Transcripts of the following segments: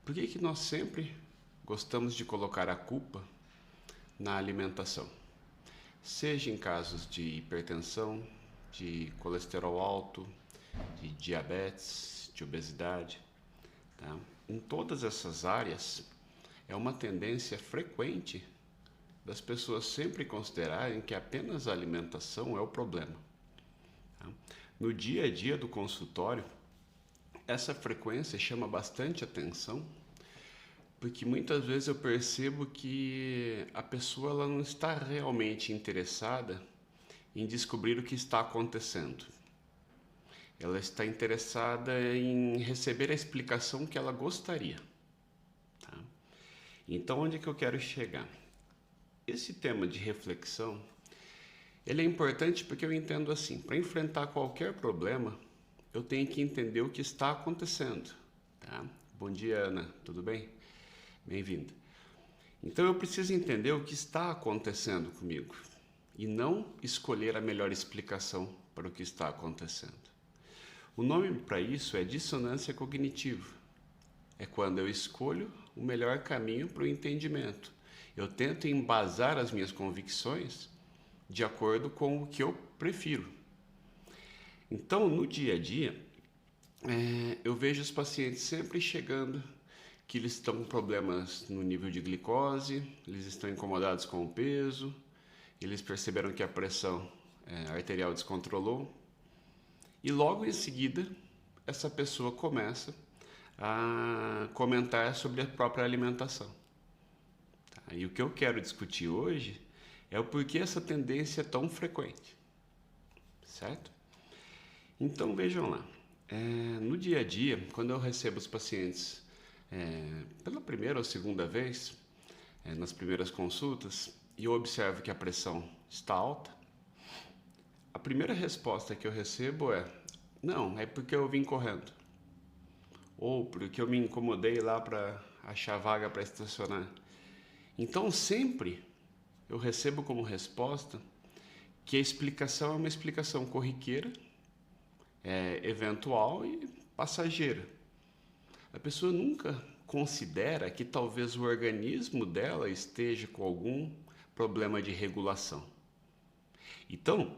Por que nós sempre gostamos de colocar a culpa na alimentação? Seja em casos de hipertensão, de colesterol alto, de diabetes, de obesidade, tá? Em todas essas áreas, é uma tendência frequente das pessoas sempre considerarem que apenas a alimentação é o problema, tá? No dia a dia do consultório, essa frequência chama bastante atenção, porque muitas vezes eu percebo que a pessoa ela não está realmente interessada em descobrir o que está acontecendo. Ela está interessada em receber a explicação que ela gostaria, tá? Então, onde é que eu quero chegar? Esse tema de reflexão, ele é importante porque eu entendo assim, para enfrentar qualquer problema, eu tenho que entender o que está acontecendo, tá? Bom dia, Ana, tudo bem? Bem-vinda. Então eu preciso entender o que está acontecendo comigo e não escolher a melhor explicação para o que está acontecendo. O nome para isso é dissonância cognitiva. É quando eu escolho o melhor caminho para o entendimento. Eu tento embasar as minhas convicções de acordo com o que eu prefiro. Então, no dia a dia, eu vejo os pacientes sempre chegando que eles estão com problemas no nível de glicose, eles estão incomodados com o peso, eles perceberam que a pressão arterial descontrolou e logo em seguida essa pessoa começa a comentar sobre a própria alimentação. Tá? E o que eu quero discutir hoje é o porquê essa tendência é tão frequente, certo? Então vejam lá, no dia a dia, quando eu recebo os pacientes pela primeira ou segunda vez, nas primeiras consultas, e eu observo que a pressão está alta, a primeira resposta que eu recebo é: não, é porque eu vim correndo, ou porque eu me incomodei lá para achar vaga para estacionar. Então sempre eu recebo como resposta que a explicação é uma explicação corriqueira, eventual e passageira. A pessoa nunca considera que talvez o organismo dela esteja com algum problema de regulação. Então,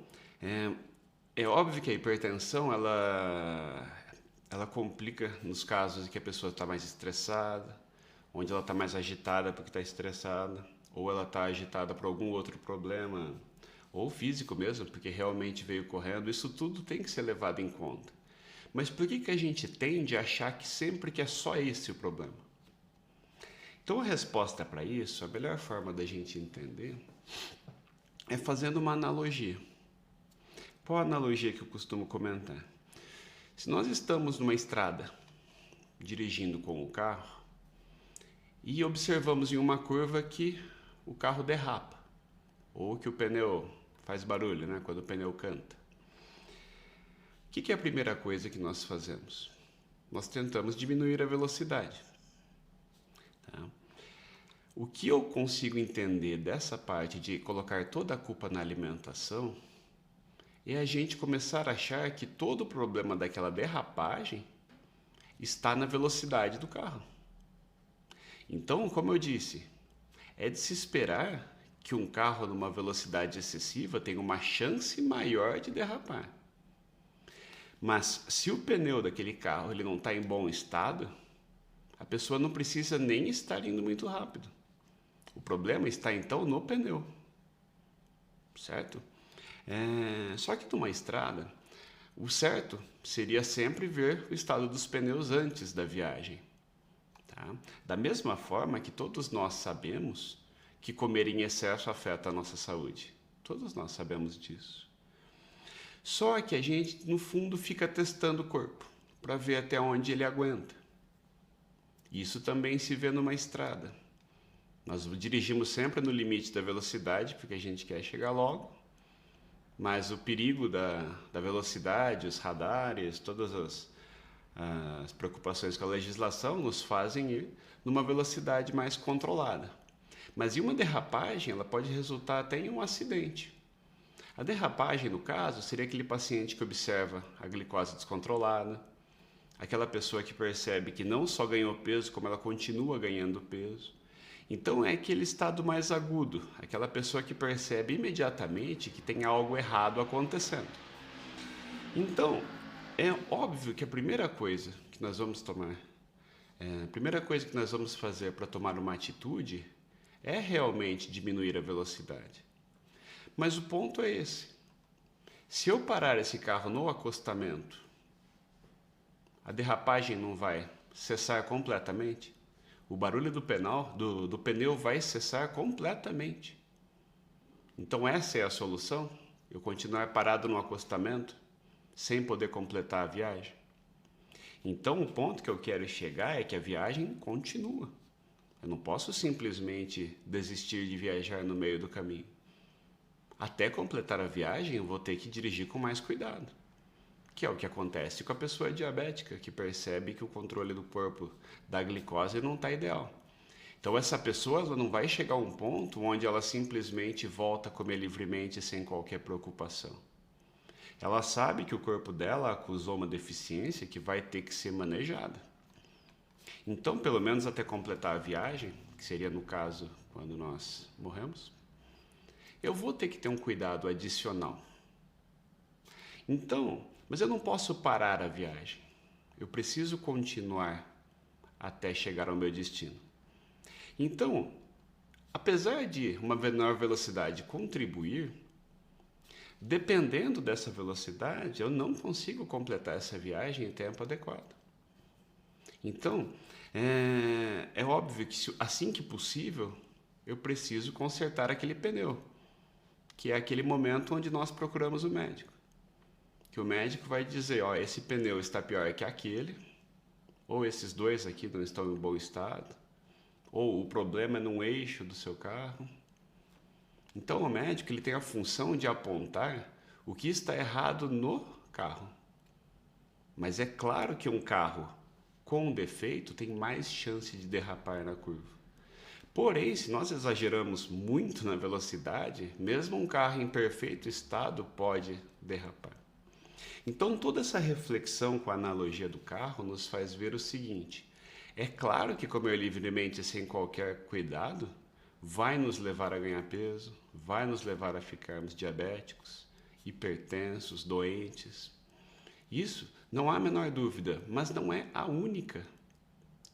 é óbvio que a hipertensão ela complica nos casos em que a pessoa está mais estressada, onde ela está mais agitada porque está estressada, ou ela está agitada por algum outro problema, ou físico mesmo, porque realmente veio correndo. Isso tudo tem que ser levado em conta. Mas por que a gente tende a achar que sempre que é só esse o problema? Então a resposta para isso, a melhor forma da gente entender é fazendo uma analogia. Qual a analogia que eu costumo comentar? Se nós estamos numa estrada, dirigindo com o carro, e observamos em uma curva que o carro derrapa, ou que o pneu faz barulho, né, quando o pneu canta. O que é a primeira coisa que nós fazemos? Nós tentamos diminuir a velocidade. Tá? O que eu consigo entender dessa parte de colocar toda a culpa na alimentação é a gente começar a achar que todo o problema daquela derrapagem está na velocidade do carro. Então, como eu disse, é de se esperar que um carro numa velocidade excessiva tenha uma chance maior de derrapar. Mas se o pneu daquele carro ele não está em bom estado, a pessoa não precisa nem estar indo muito rápido. O problema está então no pneu, certo? Só que numa estrada, o certo seria sempre ver o estado dos pneus antes da viagem. Tá? Da mesma forma que todos nós sabemos que comer em excesso afeta a nossa saúde. Todos nós sabemos disso. Só que a gente, no fundo, fica testando o corpo para ver até onde ele aguenta. Isso também se vê numa estrada. Nós dirigimos sempre no limite da velocidade, porque a gente quer chegar logo, mas o perigo da velocidade, os radares, todas as preocupações com a legislação nos fazem ir numa velocidade mais controlada. Mas em uma derrapagem, ela pode resultar até em um acidente. A derrapagem, no caso, seria aquele paciente que observa a glicose descontrolada, aquela pessoa que percebe que não só ganhou peso, como ela continua ganhando peso. Então é aquele estado mais agudo, aquela pessoa que percebe imediatamente que tem algo errado acontecendo. Então, é óbvio que a primeira coisa que nós vamos a primeira coisa que nós vamos fazer para tomar uma atitude é realmente diminuir a velocidade. Mas o ponto é esse. Se eu parar esse carro no acostamento, a derrapagem não vai cessar completamente? O barulho do pneu vai cessar completamente. Então essa é a solução? Eu continuar parado no acostamento, sem poder completar a viagem? Então o ponto que eu quero chegar é que a viagem continua. Eu não posso simplesmente desistir de viajar no meio do caminho. Até completar a viagem, eu vou ter que dirigir com mais cuidado. Que é o que acontece com a pessoa diabética, que percebe que o controle do corpo da glicose não está ideal. Então essa pessoa ela não vai chegar a um ponto onde ela simplesmente volta a comer livremente sem qualquer preocupação. Ela sabe que o corpo dela acusou uma deficiência que vai ter que ser manejada. Então, pelo menos até completar a viagem, que seria no caso quando nós morremos, eu vou ter que ter um cuidado adicional. Então, mas eu não posso parar a viagem. Eu preciso continuar até chegar ao meu destino. Então, apesar de uma menor velocidade contribuir, dependendo dessa velocidade, eu não consigo completar essa viagem em tempo adequado. Então, é óbvio que assim que possível, eu preciso consertar aquele pneu, que é aquele momento onde nós procuramos o médico. Que o médico vai dizer, ó, esse pneu está pior que aquele, ou esses dois aqui não estão em bom estado, ou o problema é no eixo do seu carro. Então o médico ele tem a função de apontar o que está errado no carro. Mas é claro que um carro com defeito tem mais chance de derrapar na curva. Porém, se nós exageramos muito na velocidade, mesmo um carro em perfeito estado pode derrapar. Então toda essa reflexão com a analogia do carro nos faz ver o seguinte: é claro que comer livremente sem qualquer cuidado vai nos levar a ganhar peso, vai nos levar a ficarmos diabéticos, hipertensos, doentes. Isso não há a menor dúvida, mas não é a única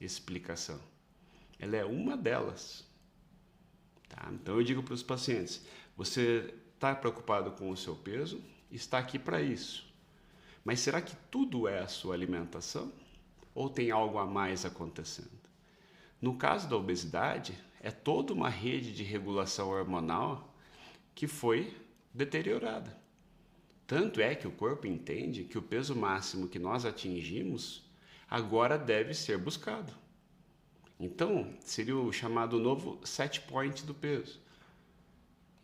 explicação. Ela é uma delas. Tá? Então eu digo para os pacientes, você está preocupado com o seu peso? Está aqui para isso. Mas será que tudo é a sua alimentação? Ou tem algo a mais acontecendo? No caso da obesidade, é toda uma rede de regulação hormonal que foi deteriorada. Tanto é que o corpo entende que o peso máximo que nós atingimos agora deve ser buscado. Então, seria o chamado novo set point do peso.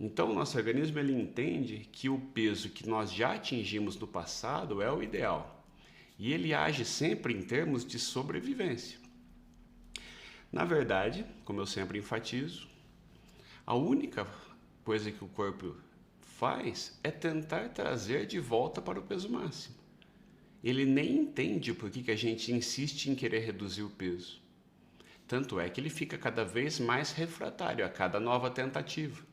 Então, o nosso organismo ele entende que o peso que nós já atingimos no passado é o ideal. E ele age sempre em termos de sobrevivência. Na verdade, como eu sempre enfatizo, a única coisa que o corpo faz é tentar trazer de volta para o peso máximo. Ele nem entende por que a gente insiste em querer reduzir o peso. Tanto é que ele fica cada vez mais refratário a cada nova tentativa.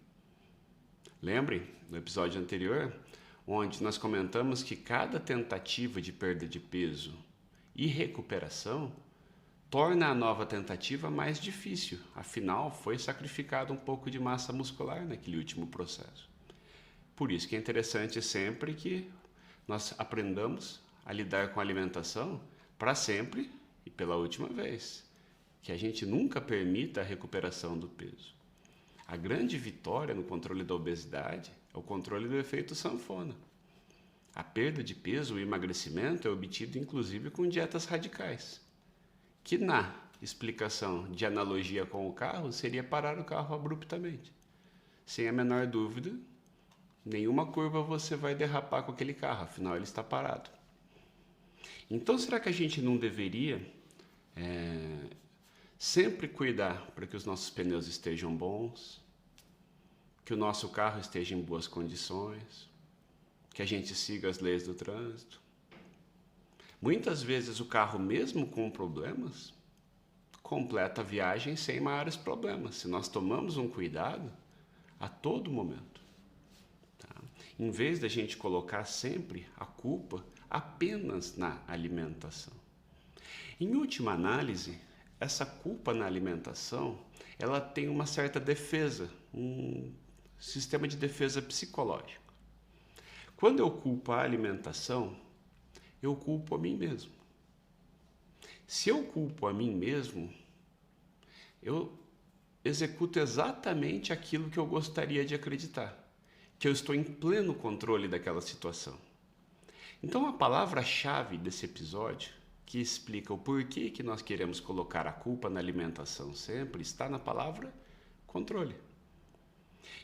Lembrem, no episódio anterior, onde nós comentamos que cada tentativa de perda de peso e recuperação torna a nova tentativa mais difícil, afinal foi sacrificado um pouco de massa muscular naquele último processo. Por isso que é interessante sempre que nós aprendamos a lidar com a alimentação para sempre e pela última vez, que a gente nunca permita a recuperação do peso. A grande vitória no controle da obesidade é o controle do efeito sanfona. A perda de peso, o emagrecimento é obtido inclusive com dietas radicais, que na explicação de analogia com o carro seria parar o carro abruptamente. Sem a menor dúvida, nenhuma curva você vai derrapar com aquele carro, afinal ele está parado. Então será que a gente não deveria sempre cuidar para que os nossos pneus estejam bons, que o nosso carro esteja em boas condições, que a gente siga as leis do trânsito? Muitas vezes o carro, mesmo com problemas, completa a viagem sem maiores problemas, se nós tomamos um cuidado a todo momento. Tá? Em vez da gente colocar sempre a culpa apenas na alimentação. Em última análise, essa culpa na alimentação, ela tem uma certa defesa, um sistema de defesa psicológico. Quando eu culpo a alimentação, eu culpo a mim mesmo. Se eu culpo a mim mesmo, eu executo exatamente aquilo que eu gostaria de acreditar, que eu estou em pleno controle daquela situação. Então a palavra-chave desse episódio, que explica o porquê que nós queremos colocar a culpa na alimentação sempre, está na palavra controle.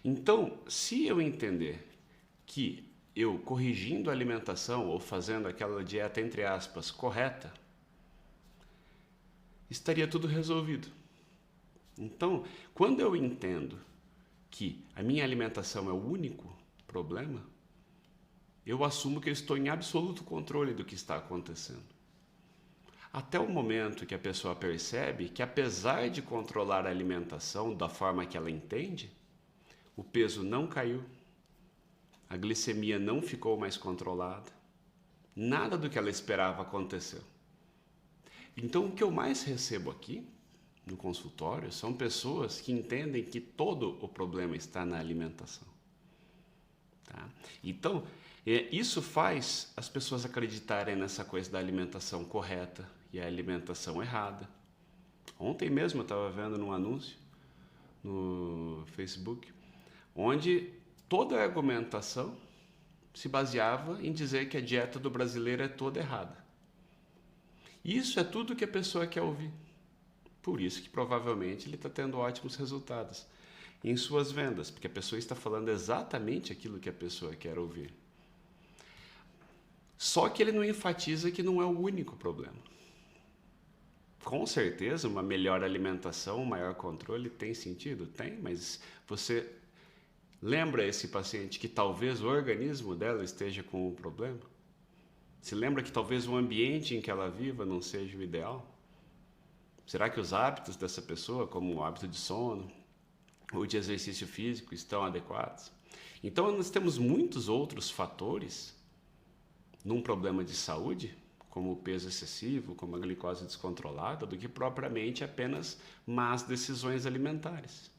Então, se eu entender que eu corrigindo a alimentação ou fazendo aquela dieta, entre aspas, correta, estaria tudo resolvido. Então, quando eu entendo que a minha alimentação é o único problema, eu assumo que eu estou em absoluto controle do que está acontecendo. Até o momento que a pessoa percebe que, apesar de controlar a alimentação da forma que ela entende, o peso não caiu, a glicemia não ficou mais controlada, nada do que ela esperava aconteceu. Então, o que eu mais recebo aqui no consultório são pessoas que entendem que todo o problema está na alimentação. Tá? Então, isso faz as pessoas acreditarem nessa coisa da alimentação correta e a alimentação errada. Ontem mesmo eu estava vendo num anúncio no Facebook, onde toda a argumentação se baseava em dizer que a dieta do brasileiro é toda errada. Isso é tudo que a pessoa quer ouvir. Por isso que provavelmente ele está tendo ótimos resultados em suas vendas, porque a pessoa está falando exatamente aquilo que a pessoa quer ouvir. Só que ele não enfatiza que não é o único problema. Com certeza, uma melhor alimentação, um maior controle tem sentido? Tem, mas você lembra esse paciente que talvez o organismo dela esteja com um problema? Se lembra que talvez o ambiente em que ela viva não seja o ideal? Será que os hábitos dessa pessoa, como o hábito de sono ou de exercício físico, estão adequados? Então, nós temos muitos outros fatores num problema de saúde, como o peso excessivo, como a glicose descontrolada, do que propriamente apenas más decisões alimentares.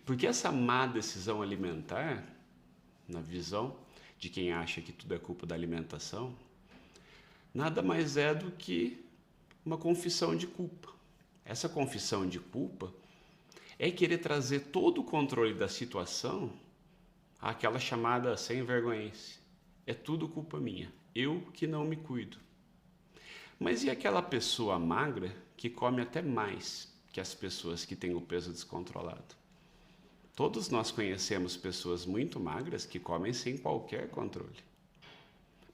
Porque essa má decisão alimentar, na visão de quem acha que tudo é culpa da alimentação, nada mais é do que uma confissão de culpa. Essa confissão de culpa é querer trazer todo o controle da situação àquela chamada sem vergonhice. É tudo culpa minha, eu que não me cuido. Mas e aquela pessoa magra que come até mais que as pessoas que têm o peso descontrolado? Todos nós conhecemos pessoas muito magras que comem sem qualquer controle.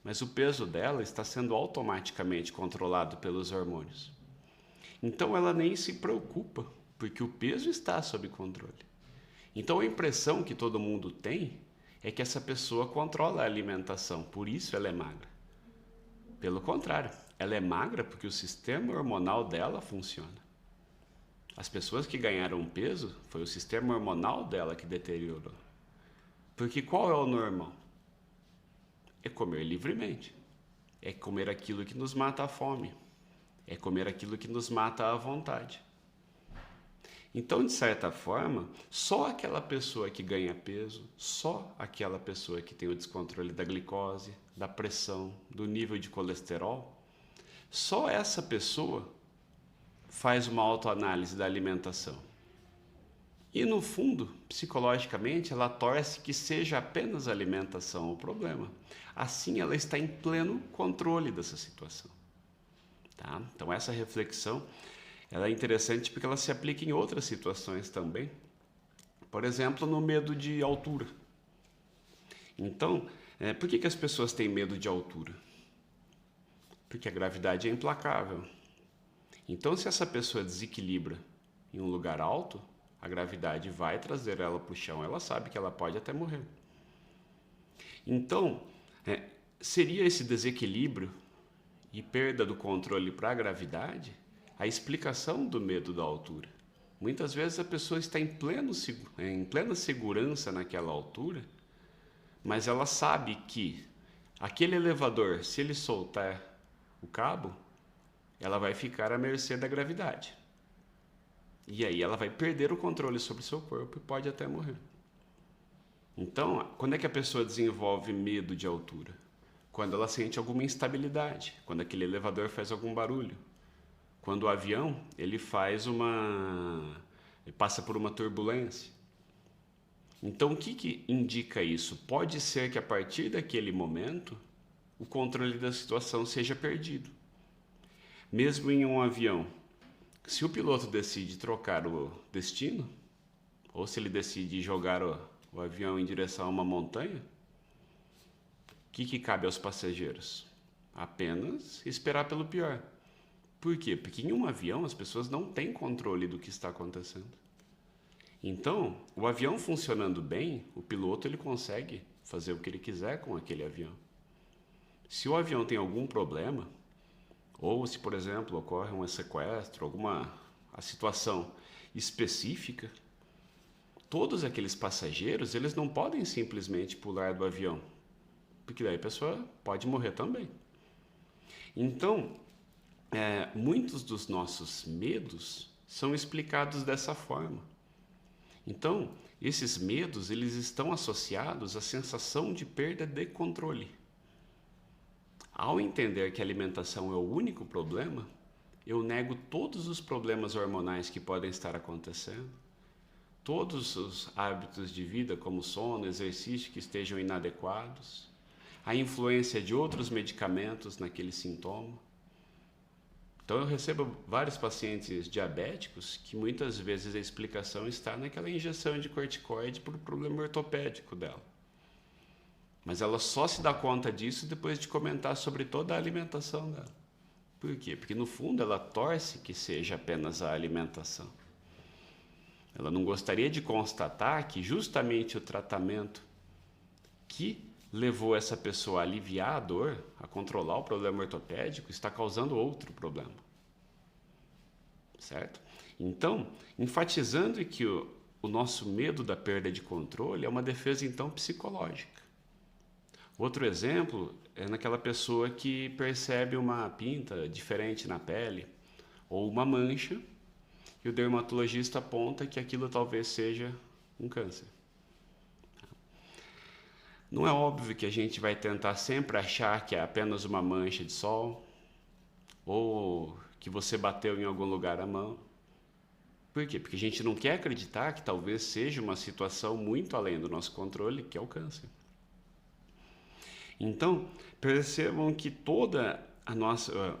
Mas o peso dela está sendo automaticamente controlado pelos hormônios. Então ela nem se preocupa, porque o peso está sob controle. Então a impressão que todo mundo tem é que essa pessoa controla a alimentação, por isso ela é magra. Pelo contrário, ela é magra porque o sistema hormonal dela funciona. As pessoas que ganharam peso, foi o sistema hormonal dela que deteriorou. Porque qual é o normal? É comer livremente. É comer aquilo que nos mata a fome. É comer aquilo que nos mata a vontade. Então, de certa forma, só aquela pessoa que ganha peso, só aquela pessoa que tem o descontrole da glicose, da pressão, do nível de colesterol, só essa pessoa faz uma autoanálise da alimentação. E, no fundo, psicologicamente, ela torce que seja apenas a alimentação o problema. Assim, ela está em pleno controle dessa situação. Tá? Então, essa reflexão ela é interessante porque ela se aplica em outras situações também. Por exemplo, no medo de altura. Então, por que as pessoas têm medo de altura? Porque a gravidade é implacável. Então, se essa pessoa desequilibra em um lugar alto, a gravidade vai trazer ela para o chão. Ela sabe que ela pode até morrer. Então, seria esse desequilíbrio e perda do controle para a gravidade a explicação do medo da altura. Muitas vezes a pessoa está em plena segurança naquela altura, mas ela sabe que aquele elevador, se ele soltar o cabo, ela vai ficar à mercê da gravidade. E aí ela vai perder o controle sobre o seu corpo e pode até morrer. Então, quando é que a pessoa desenvolve medo de altura? Quando ela sente alguma instabilidade, quando aquele elevador faz algum barulho. Quando o avião, ele passa por uma turbulência. Então, o que indica isso? Pode ser que a partir daquele momento, o controle da situação seja perdido. Mesmo em um avião, se o piloto decide trocar o destino, ou se ele decide jogar o avião em direção a uma montanha, o que cabe aos passageiros? Apenas esperar pelo pior. Por quê? Porque em um avião as pessoas não têm controle do que está acontecendo. Então, o avião funcionando bem, o piloto ele consegue fazer o que ele quiser com aquele avião. Se o avião tem algum problema, ou se, por exemplo, ocorre um sequestro, a situação específica, todos aqueles passageiros, eles não podem simplesmente pular do avião, porque daí a pessoa pode morrer também. Então, muitos dos nossos medos são explicados dessa forma. Então, esses medos, eles estão associados à sensação de perda de controle. Ao entender que a alimentação é o único problema, eu nego todos os problemas hormonais que podem estar acontecendo, todos os hábitos de vida, como sono, exercício, que estejam inadequados, a influência de outros medicamentos naquele sintoma. Então eu recebo vários pacientes diabéticos que muitas vezes a explicação está naquela injeção de corticoide por problema ortopédico dela. Mas ela só se dá conta disso depois de comentar sobre toda a alimentação dela. Por quê? Porque no fundo ela torce que seja apenas a alimentação. Ela não gostaria de constatar que justamente o tratamento que levou essa pessoa a aliviar a dor, a controlar o problema ortopédico, está causando outro problema. Certo? Então, enfatizando que o nosso medo da perda de controle é uma defesa, então, psicológica. Outro exemplo é naquela pessoa que percebe uma pinta diferente na pele ou uma mancha e o dermatologista aponta que aquilo talvez seja um câncer. Não é óbvio que a gente vai tentar sempre achar que é apenas uma mancha de sol ou que você bateu em algum lugar a mão. Por quê? Porque a gente não quer acreditar que talvez seja uma situação muito além do nosso controle, que é o câncer. Então, percebam que toda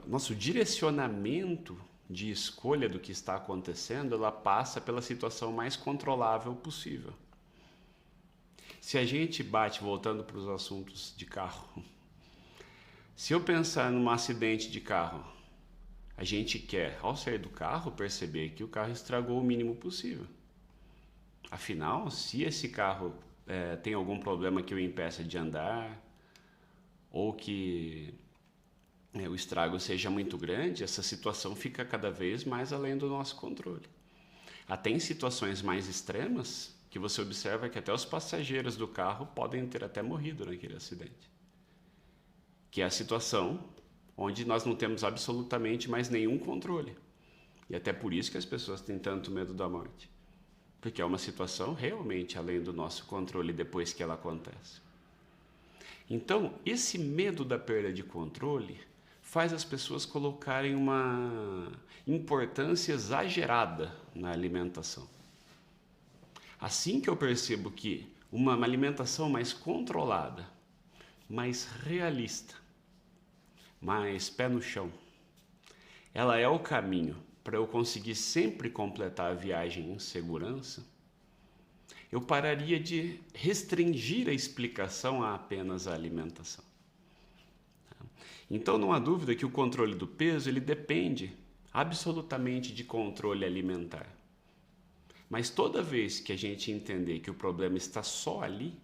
nosso direcionamento de escolha do que está acontecendo, ela passa pela situação mais controlável possível. Se a gente voltando para os assuntos de carro, se eu pensar num acidente de carro, a gente quer, ao sair do carro, perceber que o carro estragou o mínimo possível. Afinal, se esse carro tem algum problema que o impeça de andar, ou que o estrago seja muito grande, essa situação fica cada vez mais além do nosso controle. Até em situações mais extremas, que você observa que até os passageiros do carro podem ter até morrido naquele acidente. Que é a situação onde nós não temos absolutamente mais nenhum controle. E até por isso que as pessoas têm tanto medo da morte. Porque é uma situação realmente além do nosso controle depois que ela acontece. Então, esse medo da perda de controle faz as pessoas colocarem uma importância exagerada na alimentação. Assim que eu percebo que uma alimentação mais controlada, mais realista, mais pé no chão, ela é o caminho para eu conseguir sempre completar a viagem em segurança, eu pararia de restringir a explicação a apenas a alimentação. Então não há dúvida que o controle do peso ele depende absolutamente de controle alimentar. Mas toda vez que a gente entender que o problema está só ali,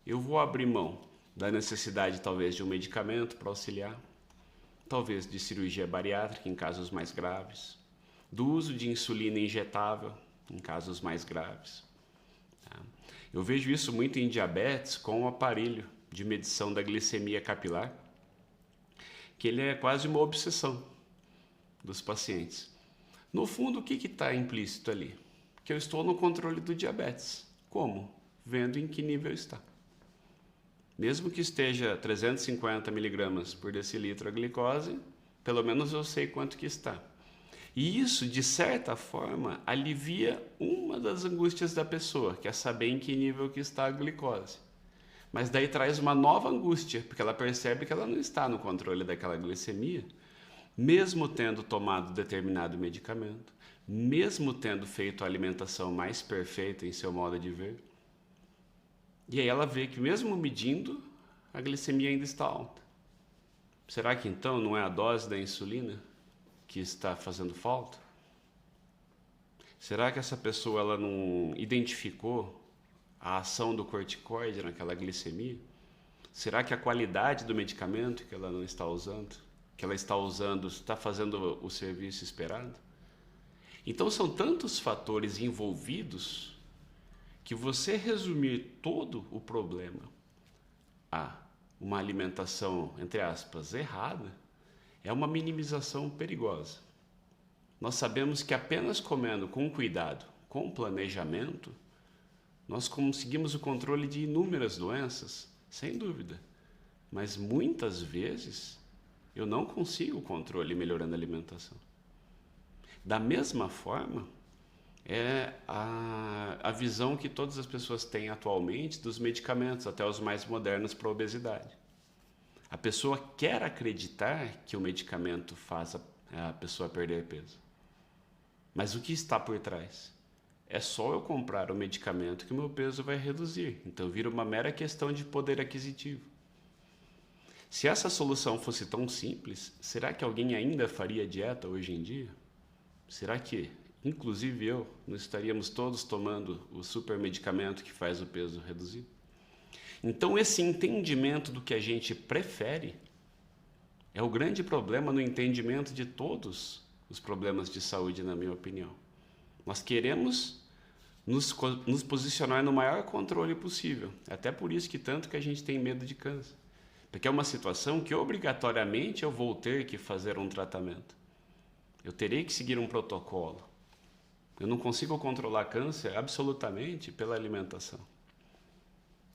eu vou abrir mão da necessidade talvez de um medicamento para auxiliar, talvez de cirurgia bariátrica em casos mais graves, do uso de insulina injetável em casos mais graves. Tá? Eu vejo isso muito em diabetes com o aparelho de medição da glicemia capilar, que ele é quase uma obsessão dos pacientes. No fundo, o que está implícito ali? Que eu estou no controle do diabetes. Como? Vendo em que nível está. Mesmo que esteja 350 miligramas por decilitro a glicose, pelo menos eu sei quanto que está. E isso, de certa forma, alivia uma das angústias da pessoa, que é saber em que nível que está a glicose. Mas daí traz uma nova angústia, porque ela percebe que ela não está no controle daquela glicemia, mesmo tendo tomado determinado medicamento, mesmo tendo feito a alimentação mais perfeita em seu modo de ver. E aí ela vê que mesmo medindo, a glicemia ainda está alta. Será que então não é a dose da insulina que está fazendo falta? Será que essa pessoa ela não identificou a ação do corticoide naquela glicemia? Será que a qualidade do medicamento que ela não está usando, que ela está usando, está fazendo o serviço esperado? Então são tantos fatores envolvidos que você resumir todo o problema a uma alimentação, entre aspas, errada, é uma minimização perigosa. Nós sabemos que apenas comendo com cuidado, com planejamento, nós conseguimos o controle de inúmeras doenças, sem dúvida. Mas muitas vezes eu não consigo o controle melhorando a alimentação. Da mesma forma, é a visão que todas as pessoas têm atualmente dos medicamentos, até os mais modernos para a obesidade. A pessoa quer acreditar que o medicamento faz a pessoa perder peso. Mas o que está por trás? É só eu comprar o medicamento que o meu peso vai reduzir. Então vira uma mera questão de poder aquisitivo. Se essa solução fosse tão simples, será que alguém ainda faria dieta hoje em dia? Será que, inclusive eu, não estaríamos todos tomando o super medicamento que faz o peso reduzir? Então esse entendimento do que a gente prefere é o grande problema no entendimento de todos os problemas de saúde, na minha opinião. Nós queremos nos posicionar no maior controle possível. Até por isso que tanto que a gente tem medo de câncer. Porque é uma situação que obrigatoriamente eu vou ter que fazer um tratamento. Eu terei que seguir um protocolo. Eu não consigo controlar câncer absolutamente pela alimentação.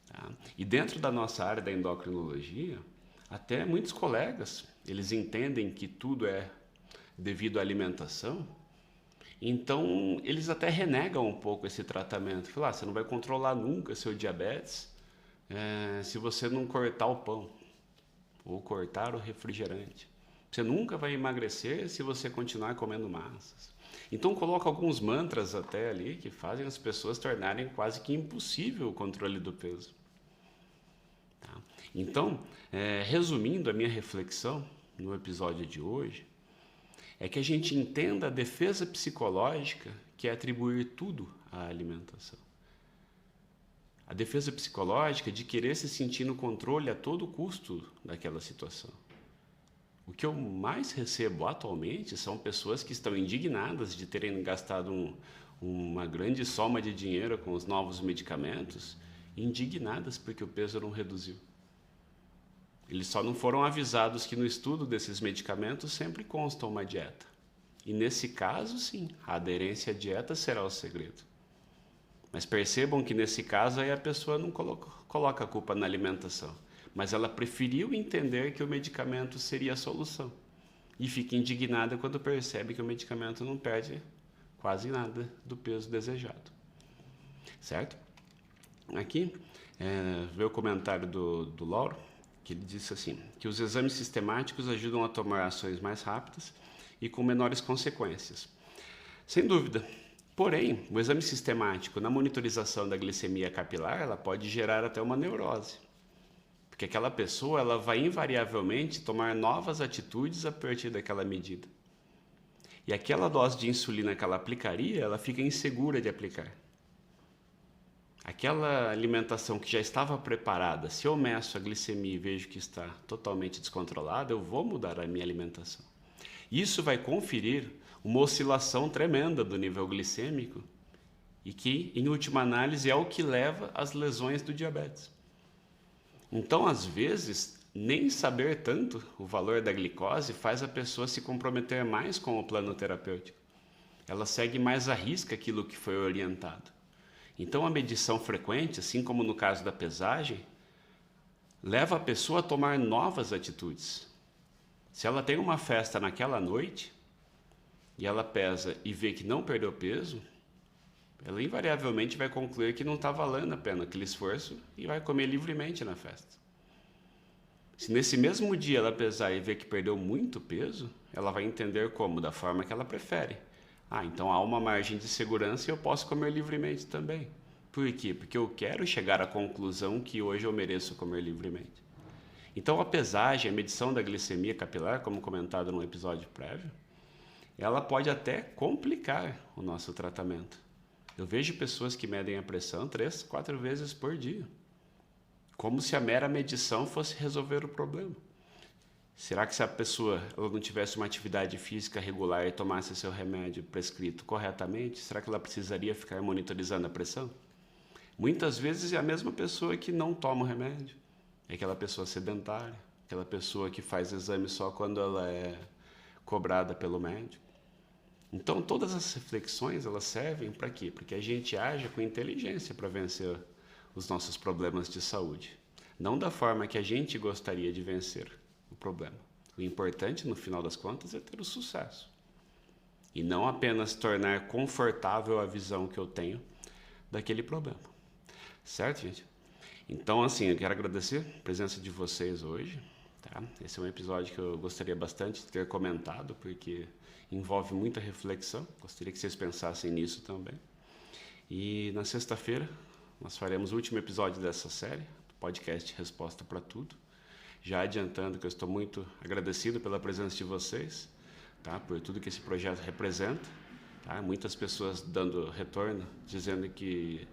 Tá? E dentro da nossa área da endocrinologia, até muitos colegas, eles entendem que tudo é devido à alimentação, então eles até renegam um pouco esse tratamento. Falam, você não vai controlar nunca seu diabetes se você não cortar o pão ou cortar o refrigerante. Você nunca vai emagrecer se você continuar comendo massas. Então coloca alguns mantras até ali que fazem as pessoas tornarem quase que impossível o controle do peso. Tá? Então, resumindo a minha reflexão no episódio de hoje, é que a gente entenda a defesa psicológica, que é atribuir tudo à alimentação. A defesa psicológica de querer se sentir no controle a todo custo daquela situação. O que eu mais recebo atualmente são pessoas que estão indignadas de terem gastado uma grande soma de dinheiro com os novos medicamentos, indignadas porque o peso não reduziu. Eles só não foram avisados que no estudo desses medicamentos sempre consta uma dieta. E nesse caso, sim, a aderência à dieta será o segredo. Mas percebam que nesse caso aí a pessoa não coloca a culpa na alimentação. Mas ela preferiu entender que o medicamento seria a solução. E fica indignada quando percebe que o medicamento não perde quase nada do peso desejado. Certo? Aqui, veio o comentário do Lauro, que ele disse assim, que os exames sistemáticos ajudam a tomar ações mais rápidas e com menores consequências. Sem dúvida. Porém, o exame sistemático na monitorização da glicemia capilar, ela pode gerar até uma neurose. Porque aquela pessoa ela vai invariavelmente tomar novas atitudes a partir daquela medida. E aquela dose de insulina que ela aplicaria, ela fica insegura de aplicar. Aquela alimentação que já estava preparada, se eu meço a glicemia e vejo que está totalmente descontrolada, eu vou mudar a minha alimentação. Isso vai conferir uma oscilação tremenda do nível glicêmico e que, em última análise, é o que leva às lesões do diabetes. Então, às vezes, nem saber tanto o valor da glicose faz a pessoa se comprometer mais com o plano terapêutico. Ela segue mais à risca aquilo que foi orientado. Então, a medição frequente, assim como no caso da pesagem, leva a pessoa a tomar novas atitudes. Se ela tem uma festa naquela noite e ela pesa e vê que não perdeu peso, ela invariavelmente vai concluir que não está valendo a pena aquele esforço e vai comer livremente na festa. Se nesse mesmo dia ela pesar e ver que perdeu muito peso, ela vai entender como, da forma que ela prefere. Então há uma margem de segurança e eu posso comer livremente também. Por quê? Porque eu quero chegar à conclusão que hoje eu mereço comer livremente. Então a pesagem, a medição da glicemia capilar, como comentado no episódio prévio, ela pode até complicar o nosso tratamento. Eu vejo pessoas que medem a pressão 3, 4 vezes por dia, como se a mera medição fosse resolver o problema. Será que se a pessoa ela não tivesse uma atividade física regular e tomasse seu remédio prescrito corretamente, será que ela precisaria ficar monitorizando a pressão? Muitas vezes é a mesma pessoa que não toma o remédio. É aquela pessoa sedentária, aquela pessoa que faz exame só quando ela é cobrada pelo médico. Então, todas as reflexões, elas servem para quê? Para que a gente haja com inteligência para vencer os nossos problemas de saúde. Não da forma que a gente gostaria de vencer o problema. O importante, no final das contas, é ter o sucesso. E não apenas tornar confortável a visão que eu tenho daquele problema. Certo, gente? Então, assim, eu quero agradecer a presença de vocês hoje. Tá? Esse é um episódio que eu gostaria bastante de ter comentado, porque envolve muita reflexão. Gostaria que vocês pensassem nisso também. E na sexta-feira, nós faremos o último episódio dessa série, do podcast Resposta para Tudo. Já adiantando que eu estou muito agradecido pela presença de vocês, tá? Por tudo que esse projeto representa. Tá? Muitas pessoas dando retorno, dizendo que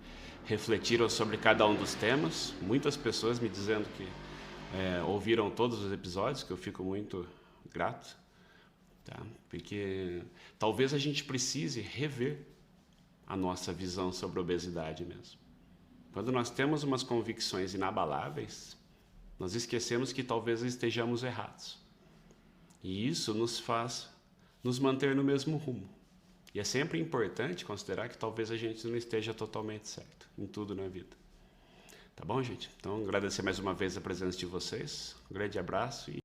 refletiram sobre cada um dos temas. Muitas pessoas me dizendo que ouviram todos os episódios, que eu fico muito grato. Tá? Porque talvez a gente precise rever a nossa visão sobre a obesidade mesmo. Quando nós temos umas convicções inabaláveis, nós esquecemos que talvez estejamos errados. E isso nos faz nos manter no mesmo rumo. E é sempre importante considerar que talvez a gente não esteja totalmente certo em tudo na vida. Tá bom, gente? Então, agradecer mais uma vez a presença de vocês. Um grande abraço e